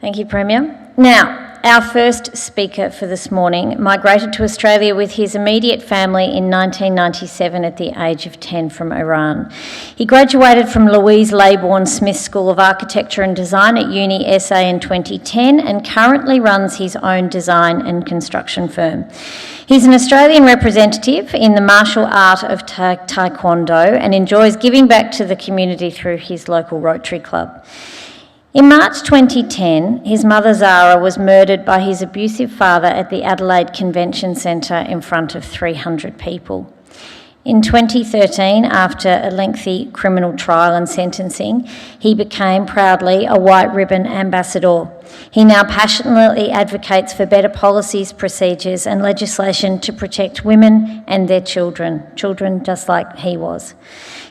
Thank you, Premier. Now, our first speaker for this morning migrated to Australia with his immediate family in 1997 at the age of 10 from Iran. He graduated from Louise Laybourne Smith School of Architecture and Design at Uni SA in 2010 and currently runs his own design and construction firm. He's an Australian representative in the martial art of Taekwondo and enjoys giving back to the community through his local Rotary Club. In March 2010, his mother Zara was murdered by his abusive father at the Adelaide Convention Centre in front of 300 people. In 2013, after a lengthy criminal trial and sentencing, he became proudly a White Ribbon ambassador. He now passionately advocates for better policies, procedures and legislation to protect women and their children just like he was.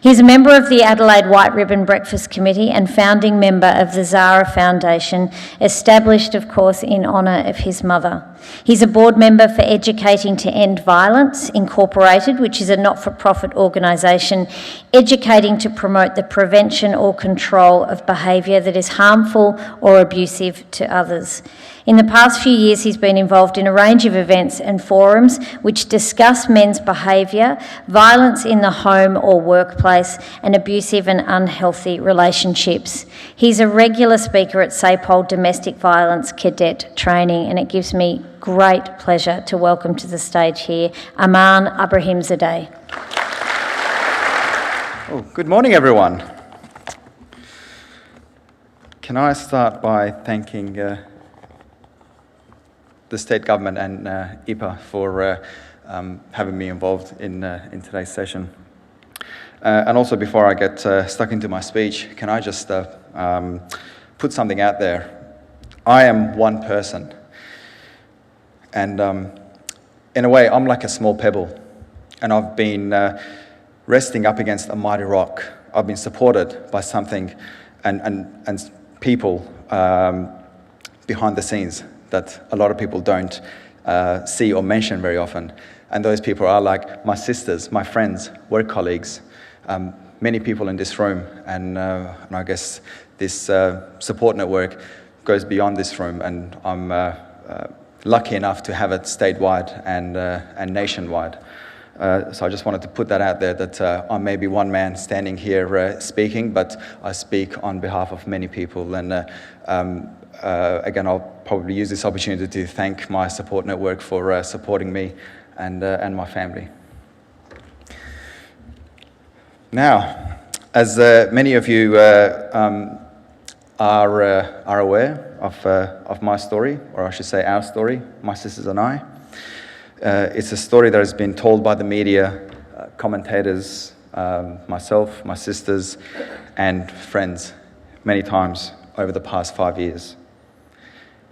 He's a member of the Adelaide White Ribbon Breakfast Committee and founding member of the Zara Foundation, established, of course, in honour of his mother. He's a board member for Educating to End Violence Incorporated, which is a not-for-profit organisation educating to promote the prevention or control of behaviour that is harmful or abusive to others. In the past few years, he's been involved in a range of events and forums which discuss men's behaviour, violence in the home or workplace, and abusive and unhealthy relationships. He's a regular speaker at SAPOL Domestic Violence Cadet Training, and it gives me great pleasure to welcome to the stage here Arman Abrahimzadeh. Oh, good morning, everyone. Can I start by thanking the state government and IPAA for having me involved in today's session. And also, before I get stuck into my speech, can I just put something out there? I am one person, and in a way, I'm like a small pebble, and I've been resting up against a mighty rock. I've been supported by something and people behind the scenes that a lot of people don't see or mention very often. And those people are like my sisters, my friends, work colleagues, many people in this room. And I guess this support network goes beyond this room. And I'm lucky enough to have it statewide and nationwide. So I just wanted to put that out there that I may be one man standing here speaking, but I speak on behalf of many people. And again, I'll probably use this opportunity to thank my support network for supporting me and my family. Now, as many of you are aware of my story, or I should say our story, my sisters and I, it's a story that has been told by the media, commentators, myself, my sisters, and friends many times over the past 5 years.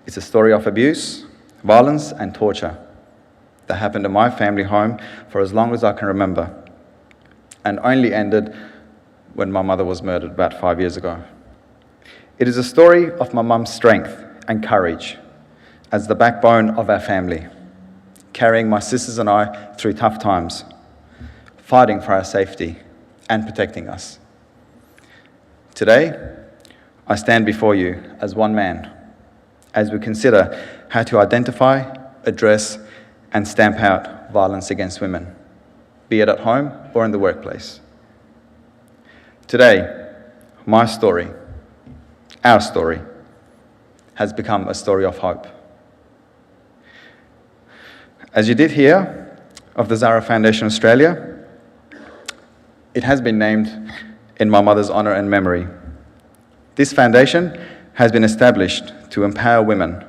It's a story of abuse, violence, and torture that happened in my family home for as long as I can remember, and only ended when my mother was murdered about 5 years ago. It is a story of my mum's strength and courage as the backbone of our family, carrying my sisters and I through tough times, fighting for our safety and protecting us. Today, I stand before you as one man, as we consider how to identify, address, and stamp out violence against women, be it at home or in the workplace. Today, my story, our story, has become a story of hope. As you did hear of the Zara Foundation Australia, it has been named in my mother's honour and memory. This foundation has been established to empower women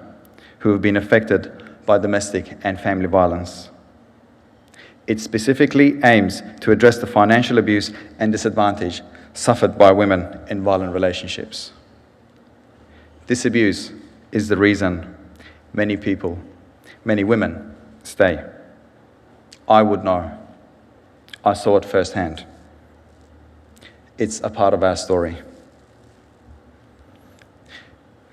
who have been affected by domestic and family violence. It specifically aims to address the financial abuse and disadvantage suffered by women in violent relationships. This abuse is the reason many people, many women, stay. I would know. I saw it firsthand. It's a part of our story.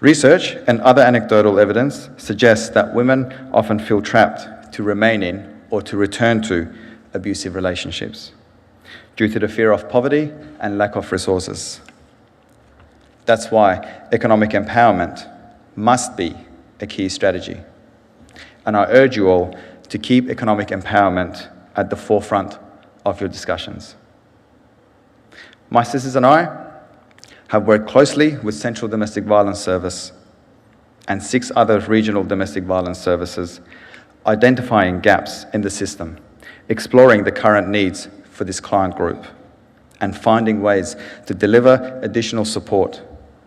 Research and other anecdotal evidence suggests that women often feel trapped to remain in or to return to abusive relationships due to the fear of poverty and lack of resources. That's why economic empowerment must be a key strategy. And I urge you all to keep economic empowerment at the forefront of your discussions. My sisters and I have worked closely with Central Domestic Violence Service and 6 other regional domestic violence services, identifying gaps in the system, exploring the current needs for this client group, and finding ways to deliver additional support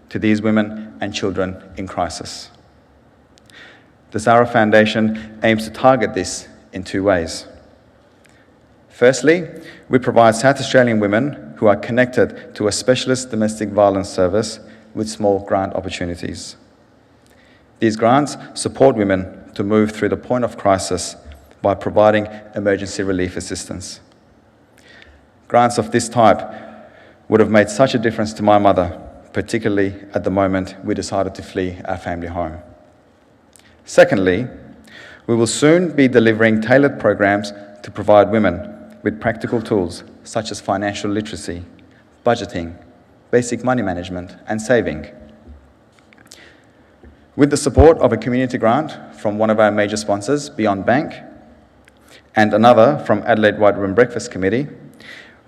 to these women and children in crisis. The Zara Foundation aims to target this in 2 ways. Firstly, we provide South Australian women who are connected to a specialist domestic violence service with small grant opportunities. These grants support women to move through the point of crisis by providing emergency relief assistance. Grants of this type would have made such a difference to my mother, particularly at the moment we decided to flee our family home. Secondly, we will soon be delivering tailored programs to provide women with practical tools such as financial literacy, budgeting, basic money management, and saving. With the support of a community grant from one of our major sponsors, Beyond Bank, and another from Adelaide White Ribbon Breakfast Committee,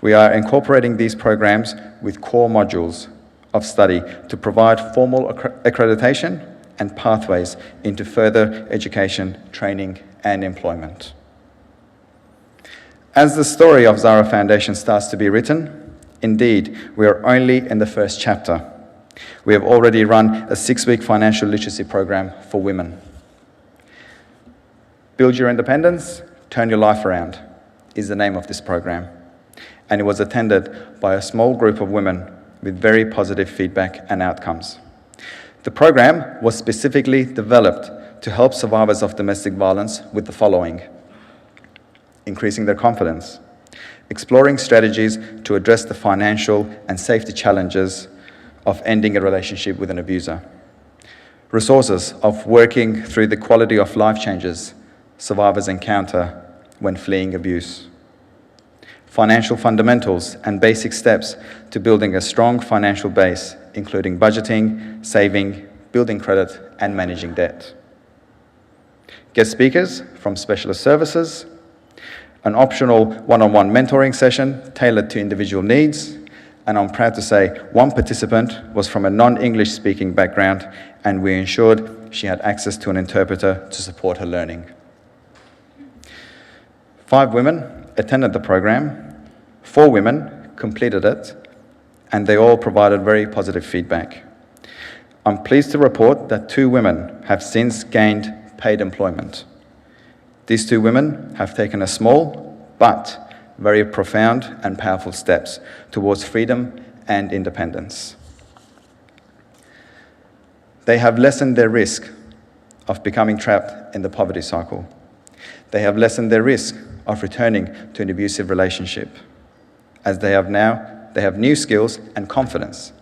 we are incorporating these programs with core modules of study to provide formal accreditation and pathways into further education, training, and employment. As the story of Zara Foundation starts to be written, indeed, we are only in the first chapter. We have already run a 6-week financial literacy program for women. Build Your Independence, Turn Your Life Around is the name of this program, and it was attended by a small group of women with very positive feedback and outcomes. The program was specifically developed to help survivors of domestic violence with the following: increasing their confidence, exploring strategies to address the financial and safety challenges of ending a relationship with an abuser, resources of working through the quality of life changes survivors encounter when fleeing abuse, financial fundamentals and basic steps to building a strong financial base, including budgeting, saving, building credit, and managing debt. Guest speakers from specialist services, an optional one-on-one mentoring session tailored to individual needs, and I'm proud to say one participant was from a non-English speaking background, and we ensured she had access to an interpreter to support her learning. 5 women attended the program, 4 women completed it, and they all provided very positive feedback. I'm pleased to report that 2 women have since gained paid employment. These 2 women have taken a small but very profound and powerful steps towards freedom and independence. They have lessened their risk of becoming trapped in the poverty cycle. They have lessened their risk of returning to an abusive relationship, as they have new skills and confidence,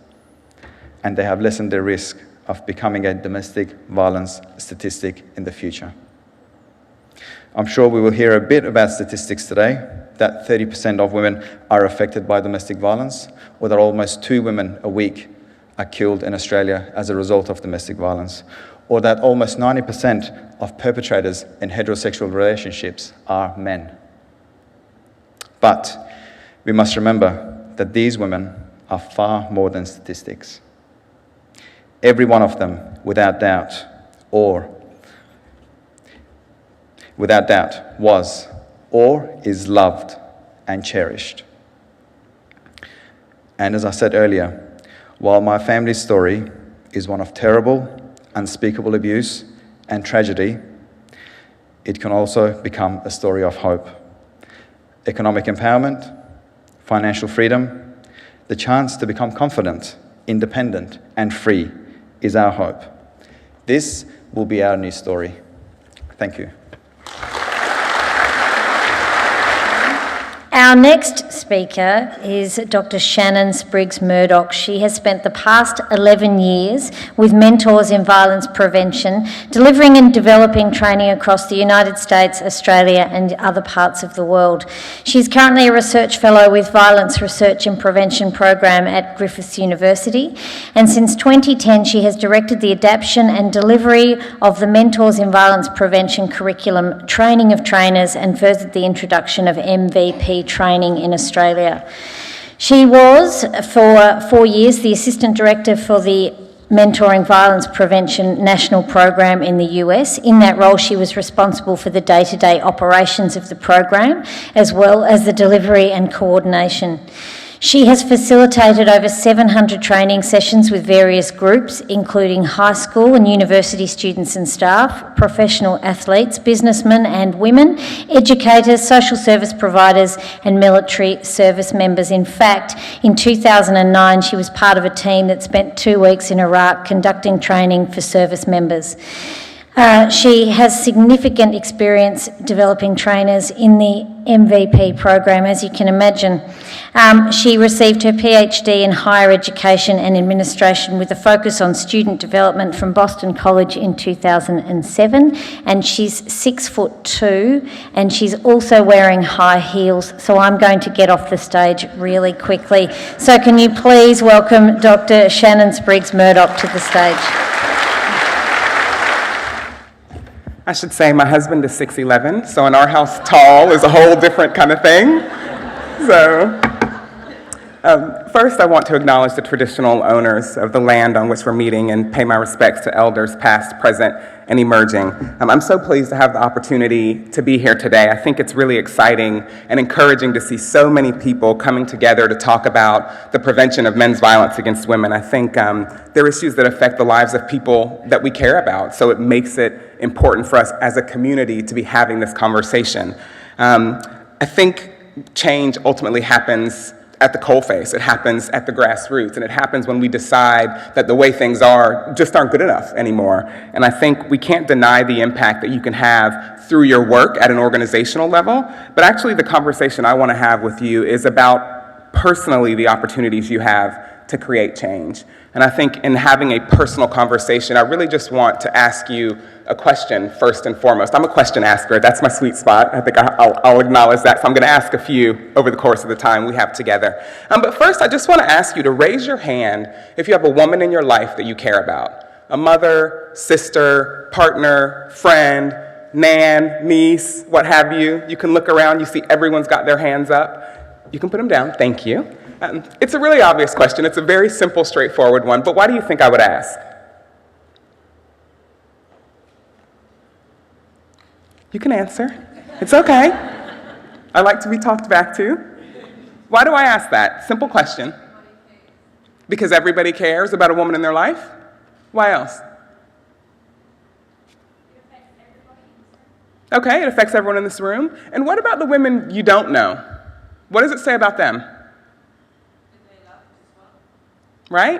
and they have lessened their risk of becoming a domestic violence statistic in the future. I'm sure we will hear a bit about statistics today, that 30% of women are affected by domestic violence, or that almost 2 women a week are killed in Australia as a result of domestic violence, or that almost 90% of perpetrators in heterosexual relationships are men. But we must remember that these women are far more than statistics. Every one of them, without doubt, was or is loved and cherished. And as I said earlier, while my family's story is one of terrible, unspeakable abuse and tragedy, it can also become a story of hope. Economic empowerment, financial freedom, the chance to become confident, independent, and free is our hope. This will be our new story. Thank you. Our Our next speaker is Dr. Shannon Spriggs Murdock. She has spent the past 11 years with Mentors in Violence Prevention, delivering and developing training across the United States, Australia and other parts of the world. She is currently a research fellow with Violence Research and Prevention Program at Griffith University, and since 2010 she has directed the adaptation and delivery of the Mentors in Violence Prevention curriculum, training of trainers, and furthered the introduction of MVP training in Australia. She was, for 4 years, the Assistant Director for the Mentoring Violence Prevention National Program in the US. In that role, she was responsible for the day-to-day operations of the program, as well as the delivery and coordination. She has facilitated over 700 training sessions with various groups, including high school and university students and staff, professional athletes, businessmen and women, educators, social service providers and military service members. In fact, in 2009, she was part of a team that spent 2 weeks in Iraq conducting training for service members. She has significant experience developing trainers in the MVP program, as you can imagine. She received her PhD in Higher Education and Administration with a focus on student development from Boston College in 2007, and she's 6'2", and she's also wearing high heels, so I'm going to get off the stage really quickly. So can you please welcome Dr. Shannon Spriggs Murdock to the stage. I should say my husband is 6'11", so in our house, tall is a whole different kind of thing. So, first I want to acknowledge the traditional owners of the land on which we're meeting and pay my respects to elders past, present, and emerging. I'm so pleased to have the opportunity to be here today. I think it's really exciting and encouraging to see so many people coming together to talk about the prevention of men's violence against women. I think they're issues that affect the lives of people that we care about, so it makes it important for us as a community to be having this conversation. I think change ultimately happens at the coalface. It happens at the grassroots, and it happens when we decide that the way things are just aren't good enough anymore. And I think we can't deny the impact that you can have through your work at an organizational level, but actually the conversation I want to have with you is about personally the opportunities you have to create change. And I think in having a personal conversation, I really just want to ask you a question first and foremost. I'm a question asker. That's my sweet spot. I think I'll acknowledge that. So I'm going to ask a few over the course of the time we have together. But first, I just want to ask you to raise your hand if you have a woman in your life that you care about. A mother, sister, partner, friend, nan, niece, what have you. You can look around. You see everyone's got their hands up. You can put them down. Thank you. It's a really obvious question. It's a very simple, straightforward one. But why do you think I would ask? You can answer. It's okay. I like to be talked back to. Why do I ask that? Simple question. Because everybody cares about a woman in their life? Why else? Okay, it affects everyone in this room. And what about the women you don't know? What does it say about them? Right?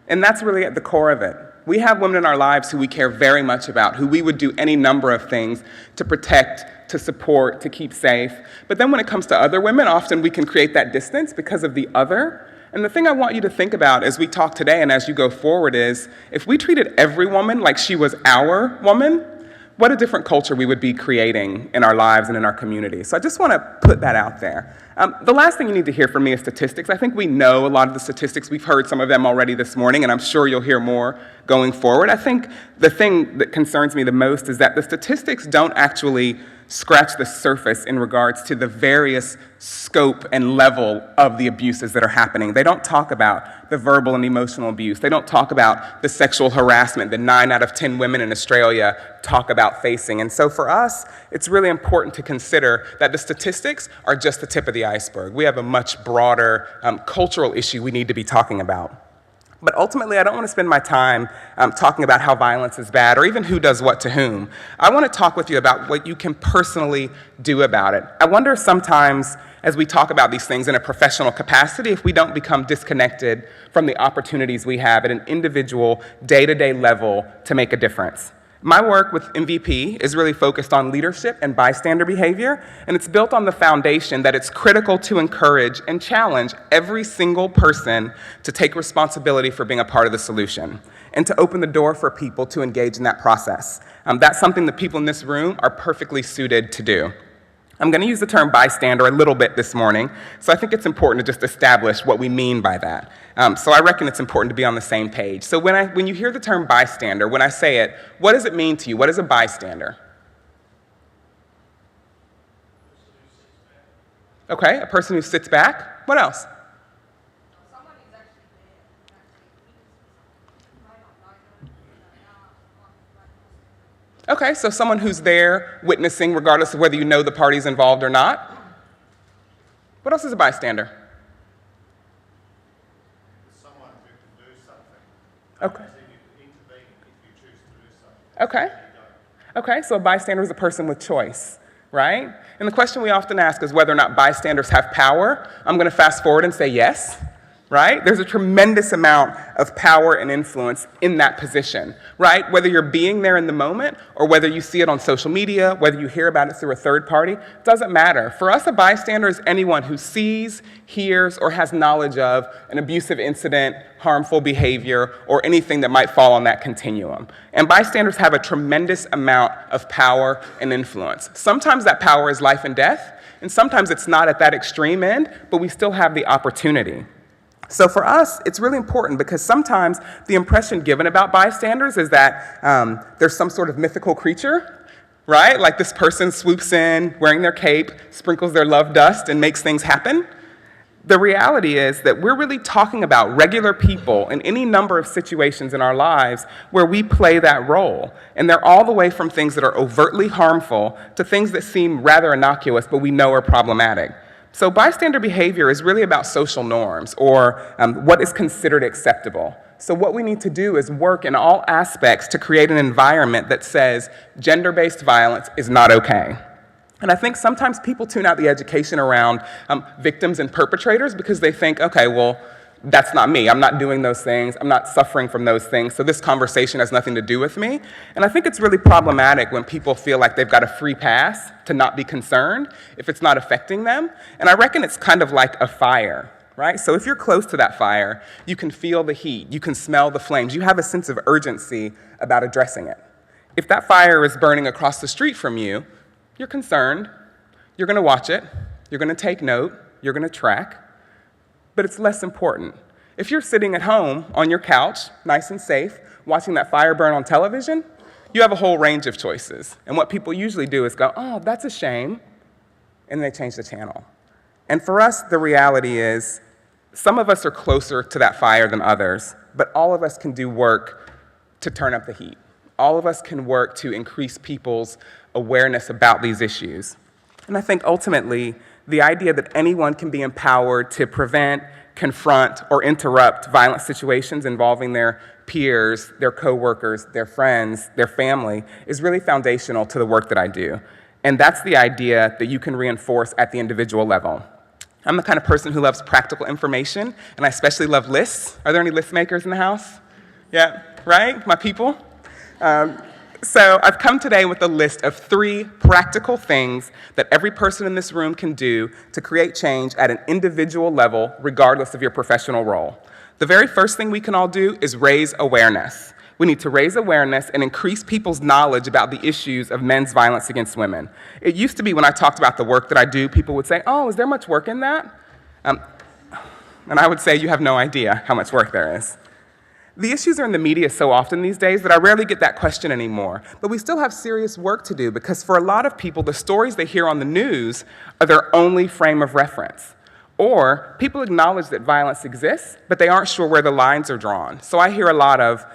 And that's really at the core of it. We have women in our lives who we care very much about, who we would do any number of things to protect, to support, to keep safe. But then when it comes to other women, often we can create that distance because of the other. And the thing I want you to think about as we talk today and as you go forward is, if we treated every woman like she was our woman, what a different culture we would be creating in our lives and in our community. So I just want to put that out there. The last thing you need to hear from me is statistics. I think we know a lot of the statistics. We've heard some of them already this morning, and I'm sure you'll hear more going forward. I think the thing that concerns me the most is that the statistics don't actually scratch the surface in regards to the various scope and level of the abuses that are happening. They don't talk about the verbal and emotional abuse. They don't talk about the sexual harassment that 9 out of 10 women in Australia talk about facing. And so for us, it's really important to consider that the statistics are just the tip of the iceberg. We have a much broader cultural issue we need to be talking about. But ultimately, I don't want to spend my time talking about how violence is bad or even who does what to whom. I want to talk with you about what you can personally do about it. I wonder sometimes, as we talk about these things in a professional capacity, if we don't become disconnected from the opportunities we have at an individual, day-to-day level to make a difference. My work with MVP is really focused on leadership and bystander behavior, and it's built on the foundation that it's critical to encourage and challenge every single person to take responsibility for being a part of the solution, and to open the door for people to engage in that process. That's something that people in this room are perfectly suited to do. I'm going to use the term bystander a little bit this morning, so I think it's important to just establish what we mean by that. So I reckon it's important to be on the same page. So when you hear the term bystander, when I say it, what does it mean to you? What is a bystander? Okay, a person who sits back. What else? Someone who's actually there, Okay, so someone who's there witnessing regardless of whether you know the party's involved or not. What else is a bystander? Someone who can do something. Okay. As in you can intervene if you choose to do something. Okay. Okay, so a bystander is a person with choice, right? And the question we often ask is whether or not bystanders have power. I'm going to fast forward and say yes, right? There's a tremendous amount of power and influence in that position, right? Whether you're being there in the moment or whether you see it on social media, whether you hear about it through a third party, doesn't matter. For us, a bystander is anyone who sees, hears, or has knowledge of an abusive incident, harmful behavior, or anything that might fall on that continuum. And bystanders have a tremendous amount of power and influence. Sometimes that power is life and death, and sometimes it's not at that extreme end, but we still have the opportunity. So for us, it's really important because sometimes the impression given about bystanders is that there's some sort of mythical creature, right? Like this person swoops in, wearing their cape, sprinkles their love dust, and makes things happen. The reality is that we're really talking about regular people in any number of situations in our lives where we play that role. And they're all the way from things that are overtly harmful to things that seem rather innocuous but we know are problematic. So bystander behavior is really about social norms, or what is considered acceptable. So what we need to do is work in all aspects to create an environment that says gender-based violence is not okay. And I think sometimes people tune out the education around victims and perpetrators because they think, okay, well, that's not me. I'm not doing those things. I'm not suffering from those things. So this conversation has nothing to do with me. And I think it's really problematic when people feel like they've got a free pass to not be concerned if it's not affecting them. And I reckon it's kind of like a fire, right? So if you're close to that fire, you can feel the heat. You can smell the flames. You have a sense of urgency about addressing it. If that fire is burning across the street from you, you're concerned. You're going to watch it. You're going to take note. You're going to track. But it's less important. If you're sitting at home on your couch, nice and safe, watching that fire burn on television, you have a whole range of choices. And what people usually do is go, oh, that's a shame, and they change the channel. And for us, the reality is some of us are closer to that fire than others, but all of us can do work to turn up the heat. All of us can work to increase people's awareness about these issues. And I think ultimately, the idea that anyone can be empowered to prevent, confront, or interrupt violent situations involving their peers, their coworkers, their friends, their family is really foundational to the work that I do. And that's the idea that you can reinforce at the individual level. I'm the kind of person who loves practical information, and I especially love lists. Are there any list makers in the house? Yeah, right? My people? So I've come today with a list of 3 practical things that every person in this room can do to create change at an individual level, regardless of your professional role. The very first thing we can all do is raise awareness. We need to raise awareness and increase people's knowledge about the issues of men's violence against women. It used to be when I talked about the work that I do, people would say, oh, is there much work in that? And I would say, you have no idea how much work there is. The issues are in the media so often these days that I rarely get that question anymore. But we still have serious work to do because for a lot of people, the stories they hear on the news are their only frame of reference. Or people acknowledge that violence exists, but they aren't sure where the lines are drawn. So I hear a lot of,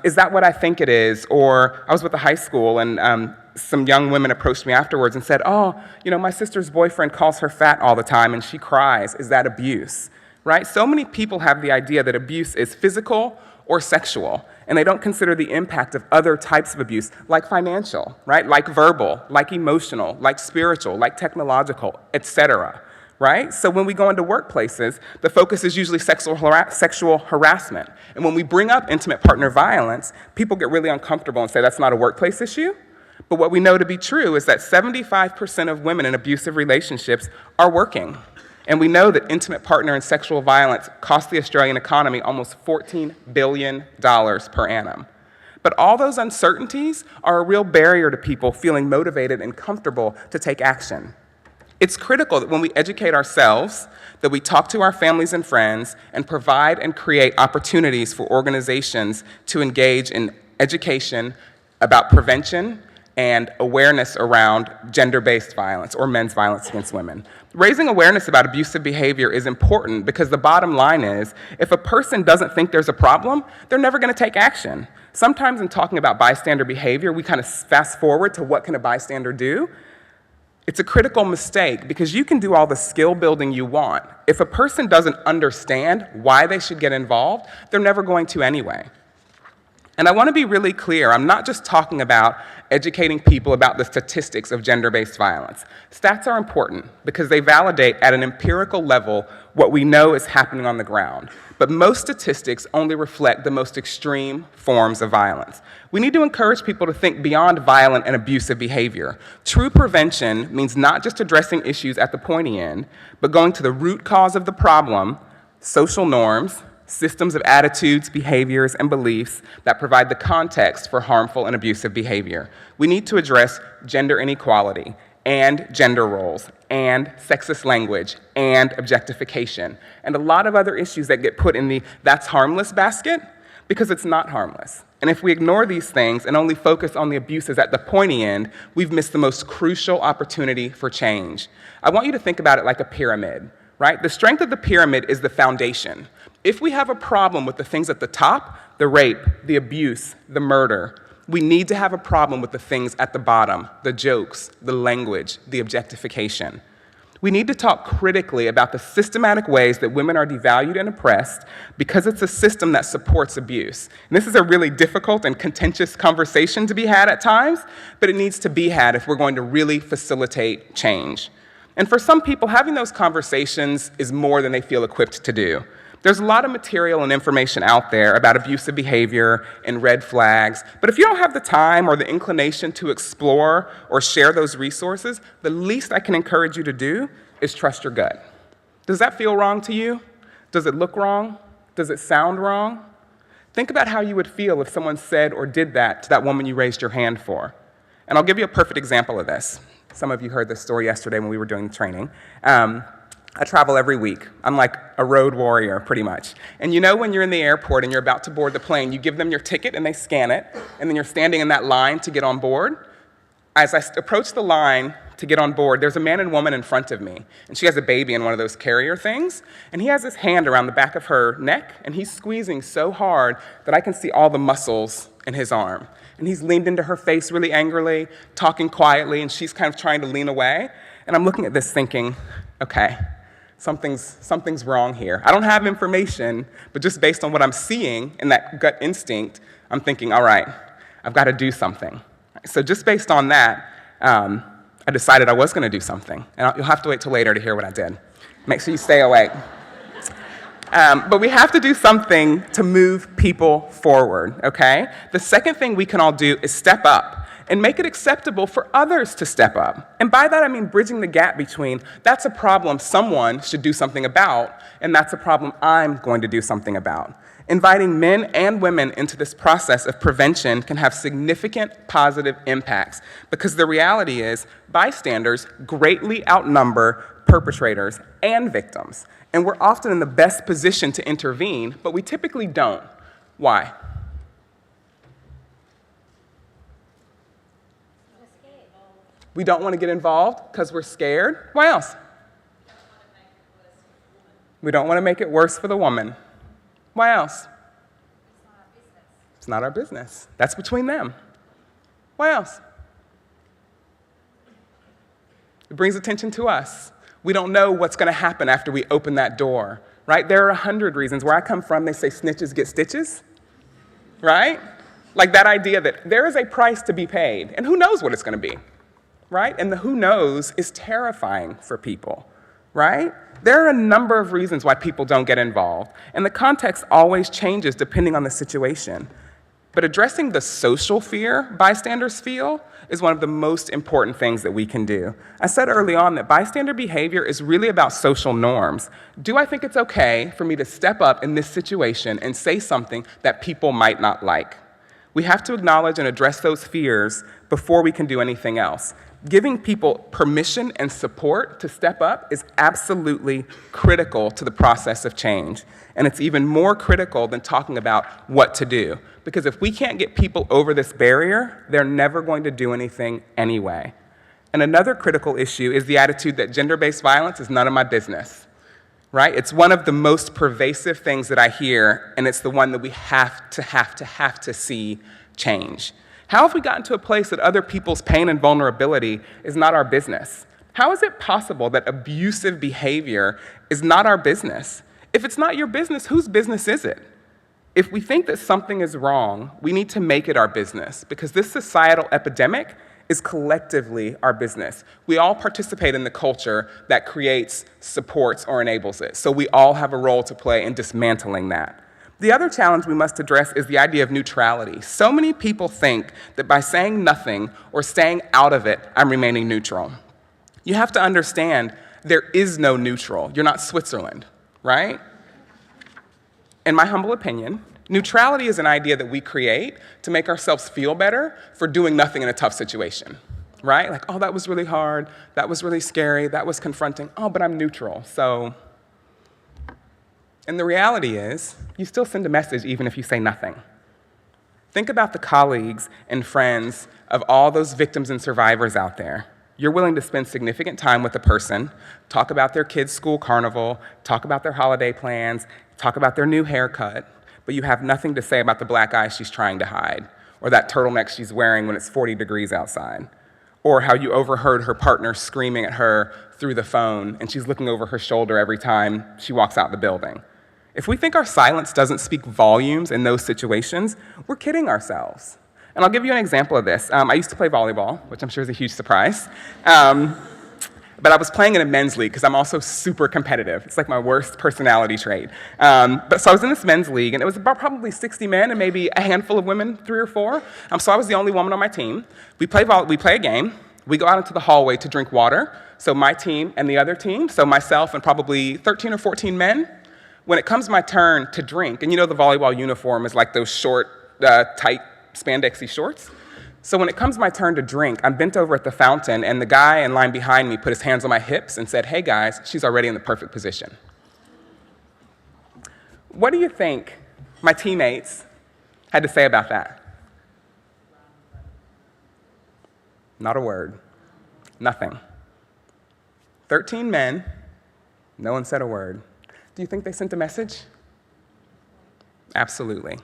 is that what I think it is? Or I was with a high school and some young women approached me afterwards and said, oh, you know, my sister's boyfriend calls her fat all the time and she cries. Is that abuse? Right? So many people have the idea that abuse is physical or sexual, and they don't consider the impact of other types of abuse, like financial, right? Like verbal, like emotional, like spiritual, like technological, etc. right? So when we go into workplaces, the focus is usually sexual harassment. And when we bring up intimate partner violence, people get really uncomfortable and say that's not a workplace issue. But what we know to be true is that 75% of women in abusive relationships are working. And we know that intimate partner and sexual violence cost the Australian economy almost $14 billion per annum. But all those uncertainties are a real barrier to people feeling motivated and comfortable to take action. It's critical that when we educate ourselves, that we talk to our families and friends and provide and create opportunities for organizations to engage in education about prevention and awareness around gender-based violence or men's violence against women. Raising awareness about abusive behavior is important because the bottom line is, if a person doesn't think there's a problem, they're never gonna take action. Sometimes in talking about bystander behavior, we kind of fast forward to what can a bystander do. It's a critical mistake because you can do all the skill building you want. If a person doesn't understand why they should get involved, they're never going to anyway. And I want to be really clear, I'm not just talking about educating people about the statistics of gender-based violence. Stats are important because they validate at an empirical level what we know is happening on the ground. But most statistics only reflect the most extreme forms of violence. We need to encourage people to think beyond violent and abusive behavior. True prevention means not just addressing issues at the pointy end, but going to the root cause of the problem, social norms, systems of attitudes, behaviors, and beliefs that provide the context for harmful and abusive behavior. We need to address gender inequality and gender roles and sexist language and objectification and a lot of other issues that get put in the "that's harmless" basket because it's not harmless. And if we ignore these things and only focus on the abuses at the pointy end, we've missed the most crucial opportunity for change. I want you to think about it like a pyramid, right? The strength of the pyramid is the foundation. If we have a problem with the things at the top, the rape, the abuse, the murder, we need to have a problem with the things at the bottom, the jokes, the language, the objectification. We need to talk critically about the systematic ways that women are devalued and oppressed because it's a system that supports abuse. And this is a really difficult and contentious conversation to be had at times, but it needs to be had if we're going to really facilitate change. And for some people, having those conversations is more than they feel equipped to do. There's a lot of material and information out there about abusive behavior and red flags, but if you don't have the time or the inclination to explore or share those resources, the least I can encourage you to do is trust your gut. Does that feel wrong to you? Does it look wrong? Does it sound wrong? Think about how you would feel if someone said or did that to that woman you raised your hand for. And I'll give you a perfect example of this. Some of you heard this story yesterday when we were doing the training. I travel every week. I'm like a road warrior, pretty much. And you know when you're in the airport and you're about to board the plane, you give them your ticket and they scan it, and then you're standing in that line to get on board? As I approach the line to get on board, there's a man and woman in front of me, and she has a baby in one of those carrier things, and he has his hand around the back of her neck, and he's squeezing so hard that I can see all the muscles in his arm. And he's leaned into her face really angrily, talking quietly, and she's kind of trying to lean away. And I'm looking at this thinking, okay, something's wrong here. I don't have information, but just based on what I'm seeing and that gut instinct, I'm thinking, all right, I've got to do something. So just based on that, I decided I was going to do something. And you'll have to wait till later to hear what I did. Make sure you stay awake. But we have to do something to move people forward, okay? The second thing we can all do is step up and make it acceptable for others to step up. And by that I mean bridging the gap between that's a problem someone should do something about, and that's a problem I'm going to do something about. Inviting men and women into this process of prevention can have significant positive impacts because the reality is bystanders greatly outnumber perpetrators and victims. And we're often in the best position to intervene, but we typically don't. Why? We don't want to get involved because we're scared. Why else? We don't want to make it worse for the woman. Why else? It's not our business. That's between them. Why else? It brings attention to us. We don't know what's going to happen after we open that door, right? There are 100 reasons. Where I come from, they say snitches get stitches, right? Like that idea that there is a price to be paid, and who knows what it's going to be, right? And the who knows is terrifying for people. right? There are a number of reasons why people don't get involved, and the context always changes depending on the situation. But addressing the social fear bystanders feel is one of the most important things that we can do. I said early on that bystander behavior is really about social norms. Do I think it's okay for me to step up in this situation and say something that people might not like? We have to acknowledge and address those fears before we can do anything else. Giving people permission and support to step up is absolutely critical to the process of change. And it's even more critical than talking about what to do. Because if we can't get people over this barrier, they're never going to do anything anyway. And another critical issue is the attitude that gender-based violence is none of my business, right? It's one of the most pervasive things that I hear, and it's the one that we have to see change. How have we gotten to a place that other people's pain and vulnerability is not our business? How is it possible that abusive behavior is not our business? If it's not your business, whose business is it? If we think that something is wrong, we need to make it our business, because this societal epidemic is collectively our business. We all participate in the culture that creates, supports, or enables it. So we all have a role to play in dismantling that. The other challenge we must address is the idea of neutrality. So many people think that by saying nothing or staying out of it, I'm remaining neutral. You have to understand there is no neutral. You're not Switzerland, right? In my humble opinion, neutrality is an idea that we create to make ourselves feel better for doing nothing in a tough situation, right? Like, oh, that was really hard, that was really scary, that was confronting, oh, but I'm neutral, so. And the reality is, you still send a message even if you say nothing. Think about the colleagues and friends of all those victims and survivors out there. You're willing to spend significant time with a person, talk about their kid's school carnival, talk about their holiday plans, talk about their new haircut, but you have nothing to say about the black eye she's trying to hide, or that turtleneck she's wearing when it's 40 degrees outside, or how you overheard her partner screaming at her through the phone and she's looking over her shoulder every time she walks out the building. If we think our silence doesn't speak volumes in those situations, we're kidding ourselves. And I'll give you an example of this. I used to play volleyball, which I'm sure is a huge surprise. But I was playing in a men's league because I'm also super competitive. It's like my worst personality trait. So I was in this men's league, and it was about probably 60 men and maybe a handful of women, 3 or 4. So I was the only woman on my team. We play a game. We go out into the hallway to drink water. So my team and the other team, so myself and probably 13 or 14 men. When it comes my turn to drink, and you know the volleyball uniform is like those short, tight, spandexy shorts. So when it comes my turn to drink, I'm bent over at the fountain, and the guy in line behind me put his hands on my hips and said, "Hey guys, she's already in the perfect position." What do you think my teammates had to say about that? Not a word. Nothing. 13 men, no one said a word. Do you think they sent a message? Absolutely.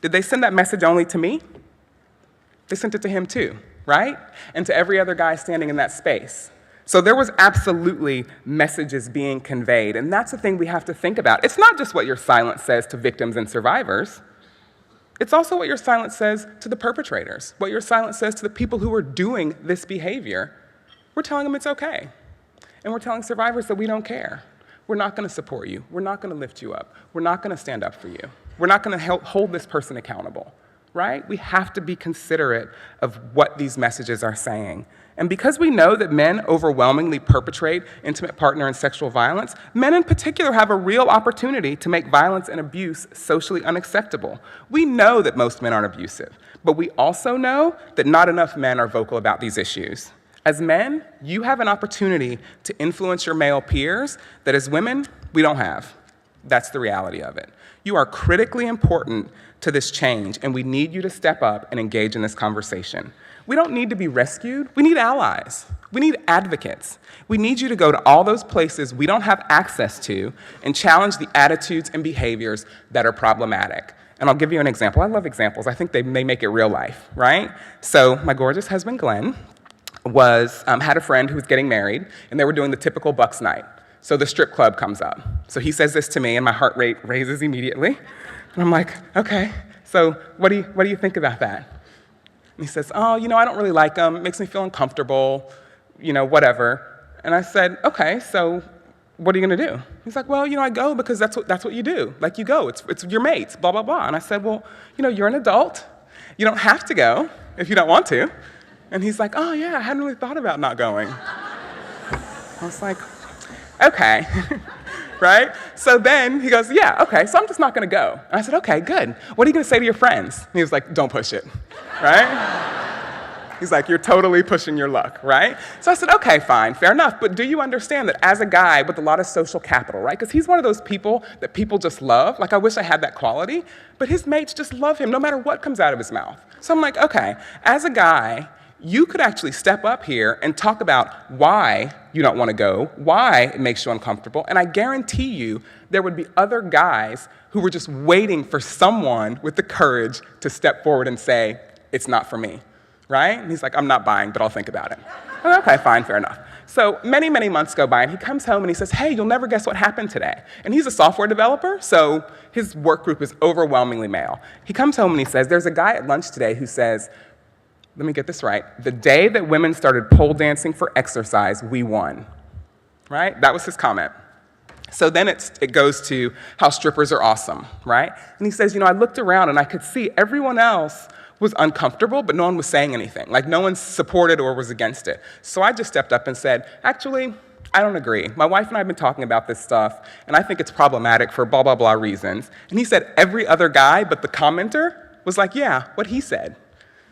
Did they send that message only to me? They sent it to him too, right? And to every other guy standing in that space. So there was absolutely messages being conveyed, and that's the thing we have to think about. It's not just what your silence says to victims and survivors. It's also what your silence says to the perpetrators, what your silence says to the people who are doing this behavior. We're telling them it's okay. And we're telling survivors that we don't care. We're not going to support you. We're not going to lift you up. We're not going to stand up for you. We're not going to hold this person accountable, right? We have to be considerate of what these messages are saying. And because we know that men overwhelmingly perpetrate intimate partner and sexual violence, men in particular have a real opportunity to make violence and abuse socially unacceptable. We know that most men aren't abusive, but we also know that not enough men are vocal about these issues. As men, you have an opportunity to influence your male peers that as women, we don't have. That's the reality of it. You are critically important to this change, and we need you to step up and engage in this conversation. We don't need to be rescued. We need allies. We need advocates. We need you to go to all those places we don't have access to and challenge the attitudes and behaviors that are problematic. And I'll give you an example. I love examples. I think they make it real life, right? So my gorgeous husband, Glenn, had a friend who was getting married, and they were doing the typical Bucks night. So the strip club comes up. So he says this to me, and my heart rate raises immediately. And I'm like, okay, so what do you think about that? And he says, oh, I don't really like them. It makes me feel uncomfortable, whatever. And I said, okay, so what are you going to do? He's like, well, I go because that's what you do. Like, you go. It's your mates, blah, blah, blah. And I said, well, you're an adult. You don't have to go if you don't want to. And he's like, oh, yeah, I hadn't really thought about not going. I was like, okay, right? So then he goes, yeah, okay, so I'm just not going to go. And I said, okay, good. What are you going to say to your friends? And he was like, don't push it, right? He's like, you're totally pushing your luck, right? So I said, okay, fine, fair enough. But do you understand that as a guy with a lot of social capital, right? Because he's one of those people that people just love. Like, I wish I had that quality. But his mates just love him no matter what comes out of his mouth. So I'm like, okay, as a guy, you could actually step up here and talk about why you don't want to go, why it makes you uncomfortable. And I guarantee you there would be other guys who were just waiting for someone with the courage to step forward and say, it's not for me. Right? And he's like, I'm not buying, but I'll think about it. Okay, fine, fair enough. So many, many months go by, and he comes home and he says, hey, you'll never guess what happened today. And he's a software developer, so his work group is overwhelmingly male. He comes home and he says, there's a guy at lunch today who says, let me get this right, the day that women started pole dancing for exercise, we won. Right? That was his comment. So then it goes to how strippers are awesome, right? And he says, I looked around and I could see everyone else was uncomfortable, but no one was saying anything. Like, no one supported or was against it. So I just stepped up and said, actually, I don't agree. My wife and I have been talking about this stuff, and I think it's problematic for blah, blah, blah reasons. And he said every other guy but the commenter was like, yeah, what he said,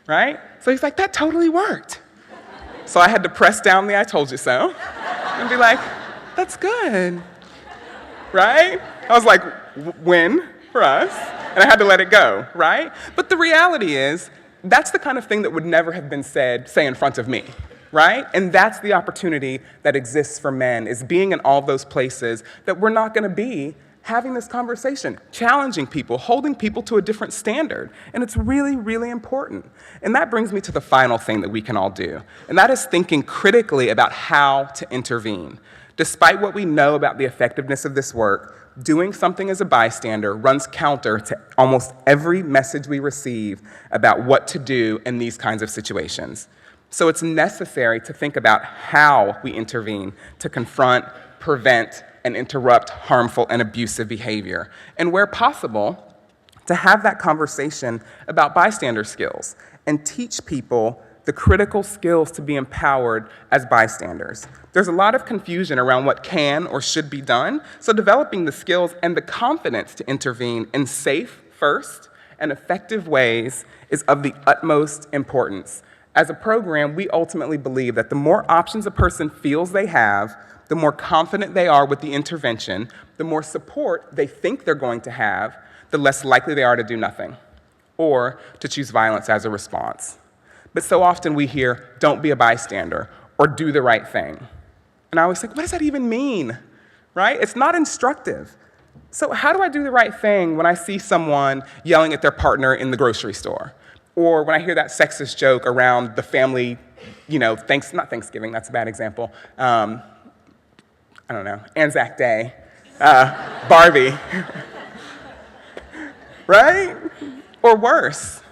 right? So he's like, that totally worked. So I had to press down the I told you so and be like, that's good, right? I was like, win for us. And I had to let it go, right? But the reality is, that's the kind of thing that would never have been said, say, in front of me, right? And that's the opportunity that exists for men, is being in all those places that we're not going to be having this conversation, challenging people, holding people to a different standard. And it's really, really important. And that brings me to the final thing that we can all do, and that is thinking critically about how to intervene. Despite what we know about the effectiveness of this work, doing something as a bystander runs counter to almost every message we receive about what to do in these kinds of situations. So it's necessary to think about how we intervene to confront, prevent, and interrupt harmful and abusive behavior. And where possible, to have that conversation about bystander skills and teach people the critical skills to be empowered as bystanders. There's a lot of confusion around what can or should be done, so developing the skills and the confidence to intervene in safe, first, and effective ways is of the utmost importance. As a program, we ultimately believe that the more options a person feels they have, the more confident they are with the intervention, the more support they think they're going to have, the less likely they are to do nothing or to choose violence as a response. But so often we hear, don't be a bystander, or do the right thing. And I always think, what does that even mean, right? It's not instructive. So how do I do the right thing when I see someone yelling at their partner in the grocery store? Or when I hear that sexist joke around the family, not Thanksgiving, that's a bad example. I don't know, Anzac Day, Barbie, right? Or worse.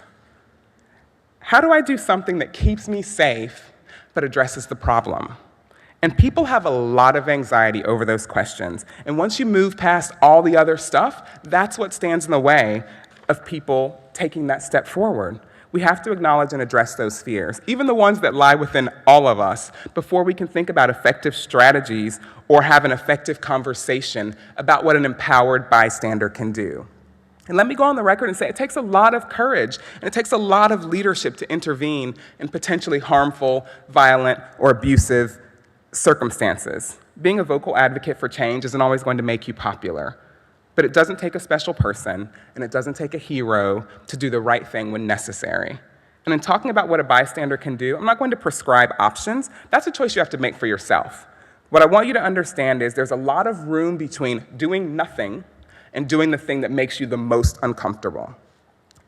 How do I do something that keeps me safe but addresses the problem? And people have a lot of anxiety over those questions. And once you move past all the other stuff, that's what stands in the way of people taking that step forward. We have to acknowledge and address those fears, even the ones that lie within all of us, before we can think about effective strategies or have an effective conversation about what an empowered bystander can do. And let me go on the record and say it takes a lot of courage and it takes a lot of leadership to intervene in potentially harmful, violent, or abusive circumstances. Being a vocal advocate for change isn't always going to make you popular, but it doesn't take a special person and it doesn't take a hero to do the right thing when necessary. And in talking about what a bystander can do, I'm not going to prescribe options. That's a choice you have to make for yourself. What I want you to understand is there's a lot of room between doing nothing and doing the thing that makes you the most uncomfortable.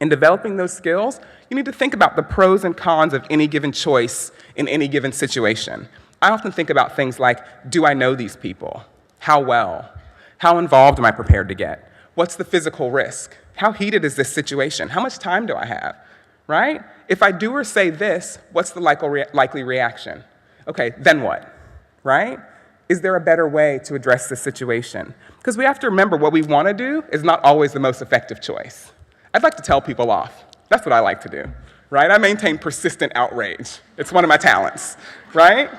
In developing those skills, you need to think about the pros and cons of any given choice in any given situation. I often think about things like, do I know these people? How well? How involved am I prepared to get? What's the physical risk? How heated is this situation? How much time do I have, right? If I do or say this, what's the likely reaction? Okay, then what, right? Is there a better way to address this situation? Because we have to remember what we want to do is not always the most effective choice. I'd like to tell people off. That's what I like to do, right? I maintain persistent outrage. It's one of my talents, right?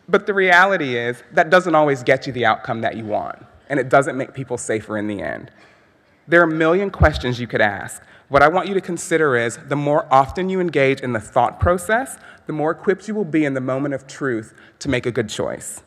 But the reality is that doesn't always get you the outcome that you want, and it doesn't make people safer in the end. There are a million questions you could ask. What I want you to consider is the more often you engage in the thought process, the more equipped you will be in the moment of truth to make a good choice.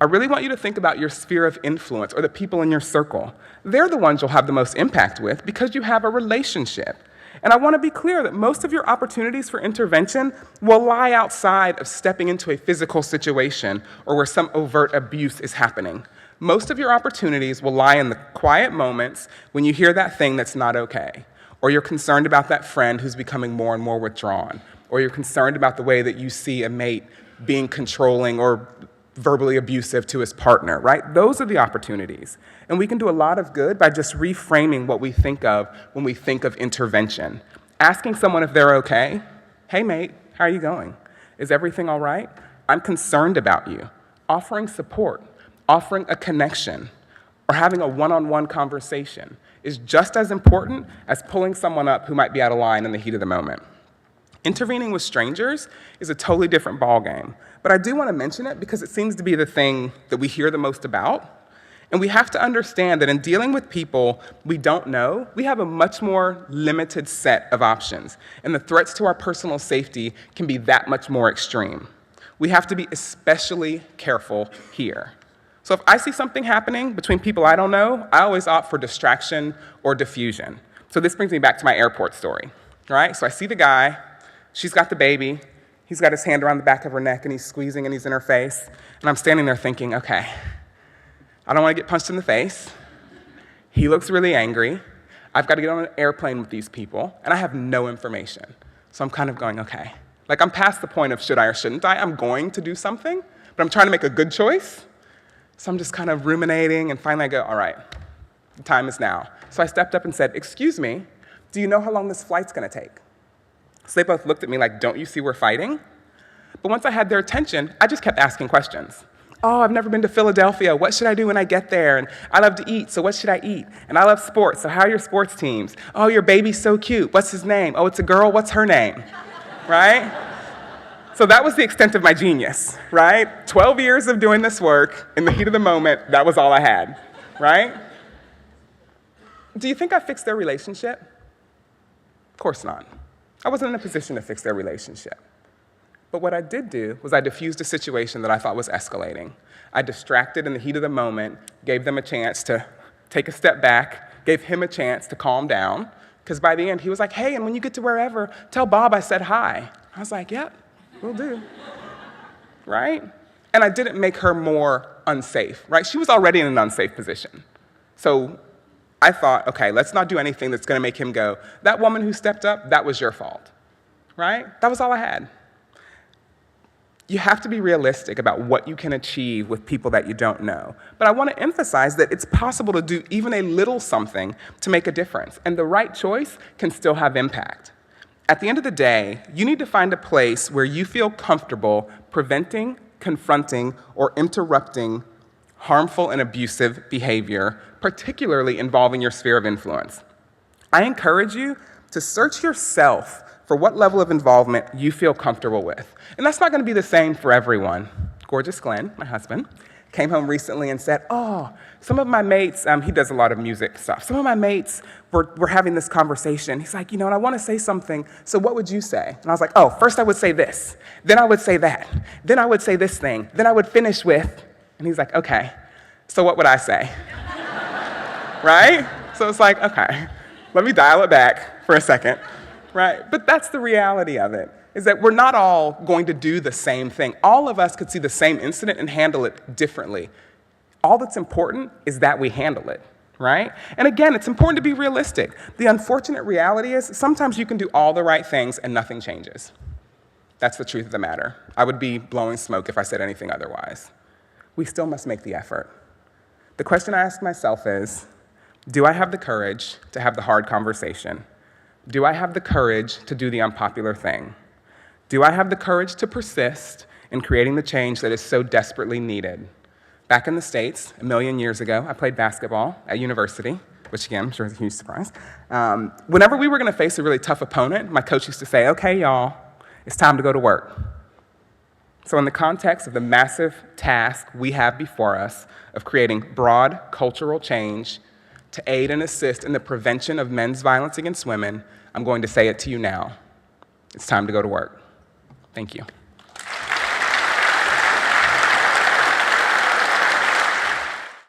I really want you to think about your sphere of influence or the people in your circle. They're the ones you'll have the most impact with because you have a relationship. And I want to be clear that most of your opportunities for intervention will lie outside of stepping into a physical situation or where some overt abuse is happening. Most of your opportunities will lie in the quiet moments when you hear that thing that's not okay, or you're concerned about that friend who's becoming more and more withdrawn, or you're concerned about the way that you see a mate being controlling or verbally abusive to his partner, right? Those are the opportunities. And we can do a lot of good by just reframing what we think of when we think of intervention. Asking someone if they're okay. Hey, mate, how are you going? Is everything all right? I'm concerned about you. Offering support, offering a connection, or having a one-on-one conversation is just as important as pulling someone up who might be out of line in the heat of the moment. Intervening with strangers is a totally different ballgame, but I do want to mention it because it seems to be the thing that we hear the most about. And we have to understand that in dealing with people we don't know, we have a much more limited set of options, and the threats to our personal safety can be that much more extreme. We have to be especially careful here. So if I see something happening between people I don't know, I always opt for distraction or diffusion. So this brings me back to my airport story, right? So I see the guy. She's got the baby, he's got his hand around the back of her neck and he's squeezing and he's in her face. And I'm standing there thinking, okay, I don't want to get punched in the face. He looks really angry. I've got to get on an airplane with these people and I have no information. So I'm kind of going, okay. Like I'm past the point of should I or shouldn't I? I'm going to do something, but I'm trying to make a good choice. So I'm just kind of ruminating and finally I go, all right, the time is now. So I stepped up and said, excuse me, do you know how long this flight's going to take? So they both looked at me like, don't you see we're fighting? But once I had their attention, I just kept asking questions. Oh, I've never been to Philadelphia. What should I do when I get there? And I love to eat, so what should I eat? And I love sports, so how are your sports teams? Oh, your baby's so cute. What's his name? Oh, it's a girl. What's her name? Right? So that was the extent of my genius, right? 12 years of doing this work, in the heat of the moment, that was all I had, right? Do you think I fixed their relationship? Of course not. I wasn't in a position to fix their relationship. But what I did do was I diffused a situation that I thought was escalating. I distracted in the heat of the moment, gave them a chance to take a step back, gave him a chance to calm down, because by the end he was like, hey, and when you get to wherever, tell Bob I said hi. I was like, yep, will do, right? And I didn't make her more unsafe, right? She was already in an unsafe position. So I thought, okay, let's not do anything that's gonna make him go, that woman who stepped up, that was your fault, right? That was all I had. You have to be realistic about what you can achieve with people that you don't know. But I wanna emphasize that it's possible to do even a little something to make a difference, and the right choice can still have impact. At the end of the day, you need to find a place where you feel comfortable preventing, confronting, or interrupting harmful and abusive behavior, particularly involving your sphere of influence. I encourage you to search yourself for what level of involvement you feel comfortable with. And that's not gonna be the same for everyone. Gorgeous Glenn, my husband, came home recently and said, oh, some of my mates, he does a lot of music stuff, some of my mates were having this conversation. He's like, you know, and I wanna say something, so what would you say? And I was like, oh, first I would say this, then I would say that, then I would say this thing, then I would finish with, and he's like, okay, so what would I say? Right? So it's like, okay, let me dial it back for a second, right? But that's the reality of it, is that we're not all going to do the same thing. All of us could see the same incident and handle it differently. All that's important is that we handle it, right? And again, it's important to be realistic. The unfortunate reality is sometimes you can do all the right things and nothing changes. That's the truth of the matter. I would be blowing smoke if I said anything otherwise. We still must make the effort. The question I ask myself is, do I have the courage to have the hard conversation? Do I have the courage to do the unpopular thing? Do I have the courage to persist in creating the change that is so desperately needed? Back in the States, a million years ago, I played basketball at university, which again, I'm sure is a huge surprise. Whenever we were gonna face a really tough opponent, my coach used to say, okay, y'all, it's time to go to work. So in the context of the massive task we have before us of creating broad cultural change to aid and assist in the prevention of men's violence against women, I'm going to say it to you now. It's time to go to work. Thank you.